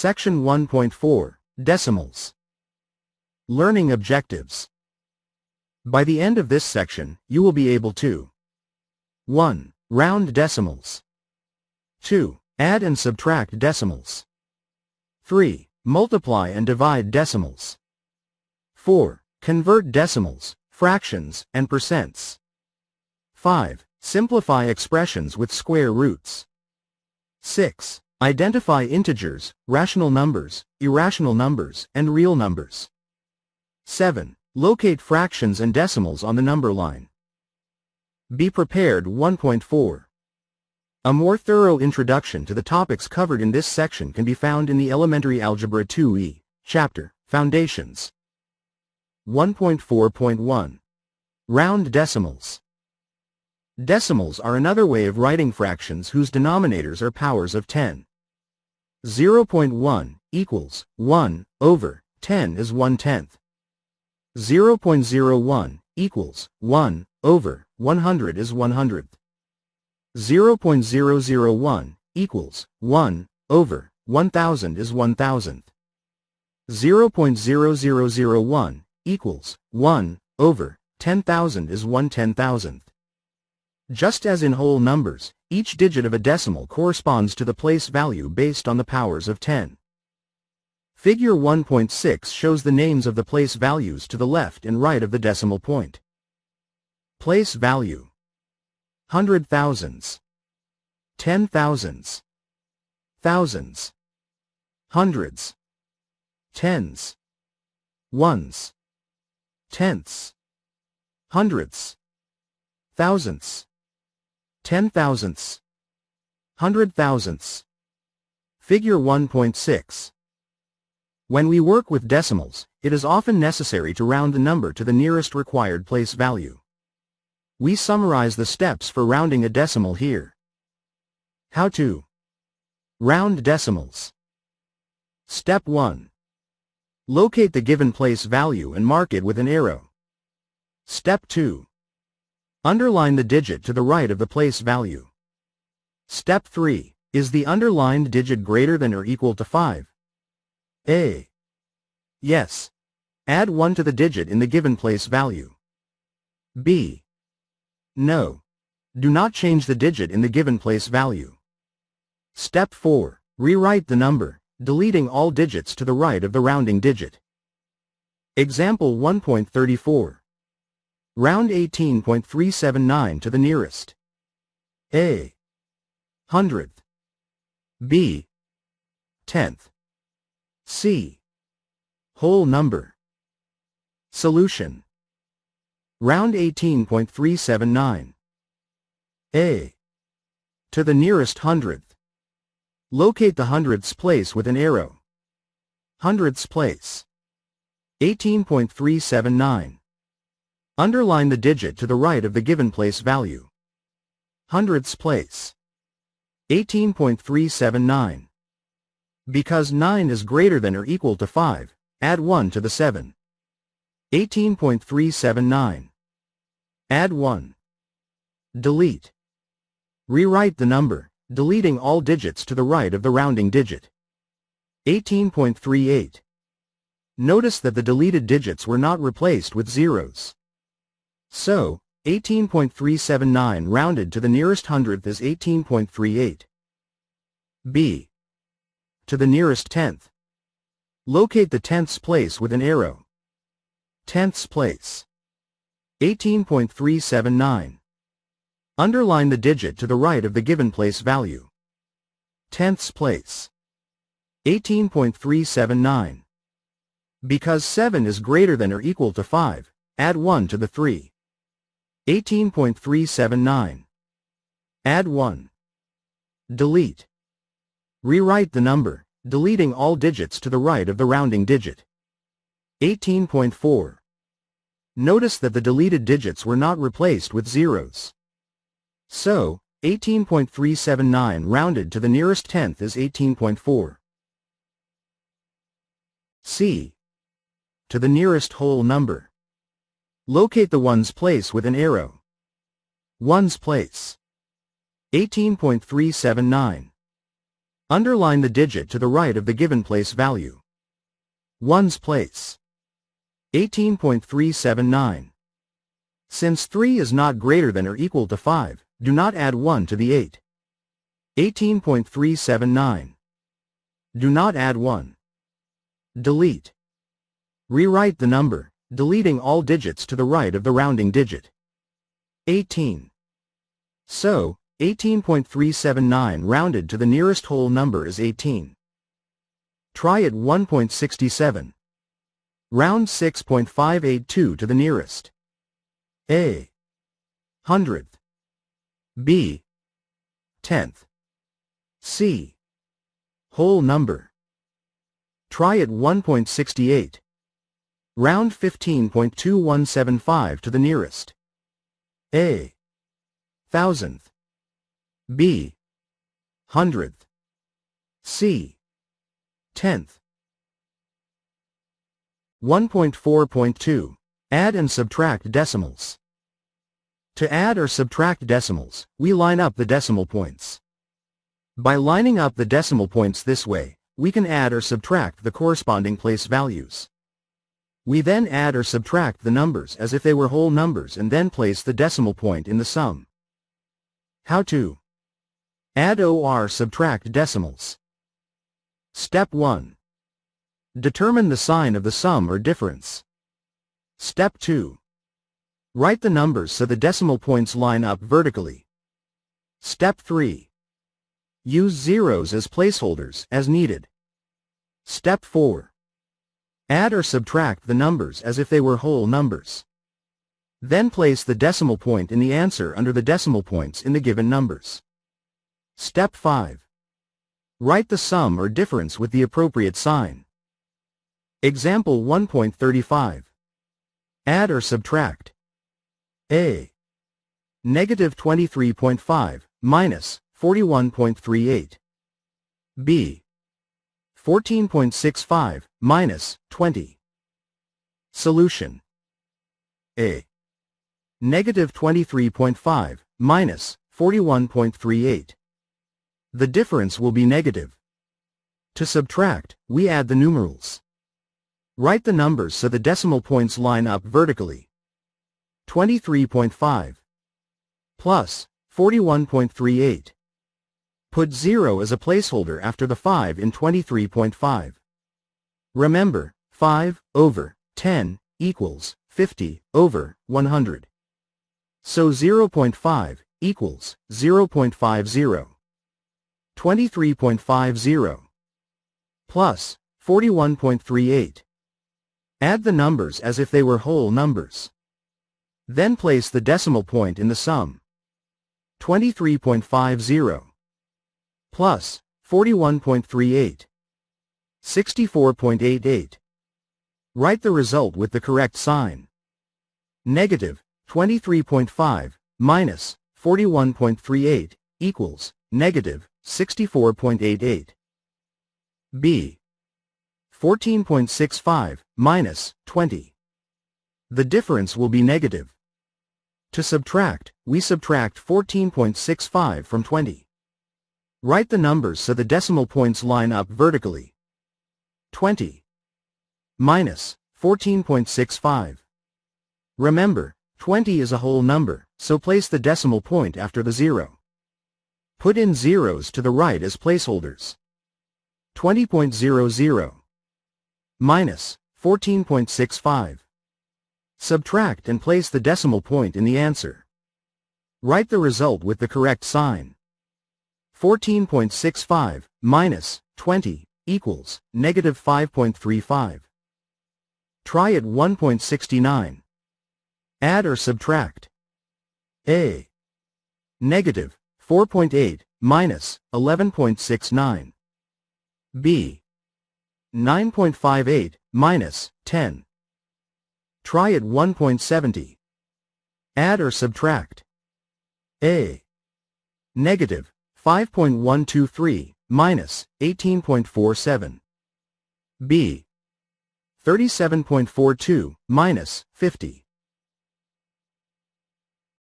Section 1.4, Decimals. Learning Objectives. By the end of this section, you will be able to 1. Round decimals. 2. Add and subtract decimals. 3. Multiply and divide decimals. 4. Convert decimals, fractions, and percents. 5. Simplify expressions with square roots. 6. Identify integers, rational numbers, irrational numbers, and real numbers. 7. Locate fractions and decimals on the number line. Be prepared. 1.4. A more thorough introduction to the topics covered in this section can be found in the Elementary Algebra 2E, Chapter, Foundations. 1.4.1. Round decimals. Decimals are another way of writing fractions whose denominators are powers of 10. 0.1 equals 1 over 10 is 1/10. 0.01 equals 1 over 100 is 100th. 0.001 equals 1 over 1000 is 1000th. 0.0001 equals 1 over 10,000 is 1/10,000th. Just as in whole numbers, each digit of a decimal corresponds to the place value based on the powers of 10. Figure 1.6 shows the names of the place values to the left and right of the decimal point. Place value: hundred thousands, 10,000s, thousands, hundreds, tens, ones, tenths, hundredths, thousandths, 10,000ths, 100,000ths. Figure 1.6. When we work with decimals, it is often necessary to round the number to the nearest required place value. We summarize the steps for rounding a decimal here. How to round decimals. Step 1. Locate the given place value and mark it with an arrow. Step 2. Underline the digit to the right of the place value. Step 3. Is the underlined digit greater than or equal to 5? A. Yes. Add 1 to the digit in the given place value. B. No. Do not change the digit in the given place value. Step 4. Rewrite the number, deleting all digits to the right of the rounding digit. Example 1.34. Round 18.379 to the nearest. A. Hundredth. B. Tenth. C. Whole number. Solution. Round 18.379. A. To the nearest hundredth. Locate the hundredths place with an arrow. Hundredths place. 18.379. Underline the digit to the right of the given place value. Hundredths place. 18.379. Because 9 is greater than or equal to 5, add 1 to the 7. 18.379. Add 1. Delete. Rewrite the number, deleting all digits to the right of the rounding digit. 18.38. Notice that the deleted digits were not replaced with zeros. So, 18.379 rounded to the nearest hundredth is 18.38. B. To the nearest tenth. Locate the tenths place with an arrow. Tenths place. 18.379. Underline the digit to the right of the given place value. Tenths place. 18.379. Because 7 is greater than or equal to 5, add 1 to the 3. 18.379. Add 1. Delete. Rewrite the number, deleting all digits to the right of the rounding digit. 18.4. Notice that the deleted digits were not replaced with zeros. So, 18.379 rounded to the nearest tenth is 18.4. C. To the nearest whole number. Locate the ones place with an arrow. Ones place. 18.379. Underline the digit to the right of the given place value. 1's place. 18.379. Since 3 is not greater than or equal to 5, do not add 1 to the 8. 18.379. Do not add 1. Delete. Rewrite the number, deleting all digits to the right of the rounding digit. 18. So, 18.379 rounded to the nearest whole number is 18. Try at 1.67. Round 6.582 to the nearest. A. Hundredth. B. Tenth. C. Whole number. Try at 1.68. Round 15.2175 to the nearest. A. Thousandth. B. Hundredth. C. Tenth. 1.4.2. Add and subtract decimals. To add or subtract decimals, we line up the decimal points. By lining up the decimal points this way, we can add or subtract the corresponding place values. We then add or subtract the numbers as if they were whole numbers and then place the decimal point in the sum. How to add or subtract decimals. Step 1. Determine the sign of the sum or difference. Step 2. Write the numbers so the decimal points line up vertically. Step 3. Use zeros as placeholders as needed. Step 4. Add or subtract the numbers as if they were whole numbers. Then place the decimal point in the answer under the decimal points in the given numbers. Step 5. Write the sum or difference with the appropriate sign. Example 1.35. Add or subtract. A. Negative 23.5 minus 41.38. B. 14.65 minus 20. Solution. A. Negative 23.5 minus 41.38. The difference will be negative. To subtract, we add the numerals. Write the numbers so the decimal points line up vertically. 23.5 plus 41.38. Put 0 as a placeholder after the 5 in 23.5. Remember, 5 over 10 equals 50 over 100. So 0.5 equals 0.50. 23.50 plus 41.38. Add the numbers as if they were whole numbers. Then place the decimal point in the sum. 23.50 plus 41.38. 64.88. Write the result with the correct sign. Negative 23.5 minus 41.38 equals negative 64.88. B. 14.65 minus 20. The difference will be negative. To subtract, we subtract 14.65 from 20. Write the numbers so the decimal points line up vertically. 20 minus 14.65. Remember, 20 is a whole number, so place the decimal point after the 0. Put in zeros to the right as placeholders. 20.00 minus 14.65. Subtract and place the decimal point in the answer. Write the result with the correct sign. 14.65 minus 20 equals negative 5.35. Try at 1.69. Add or subtract. A. Negative 4.8 minus 11.69. B. 9.58 minus 10. Try at 1.70. Add or subtract. A. Negative 5.123 minus 18.47. B. 37.42 minus 50.